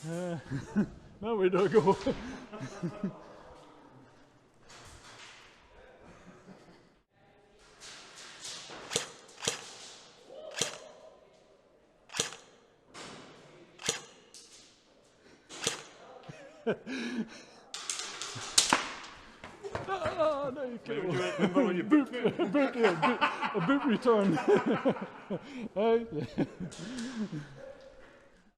Now we don't go. Ah, there you go. A boot return. Hey.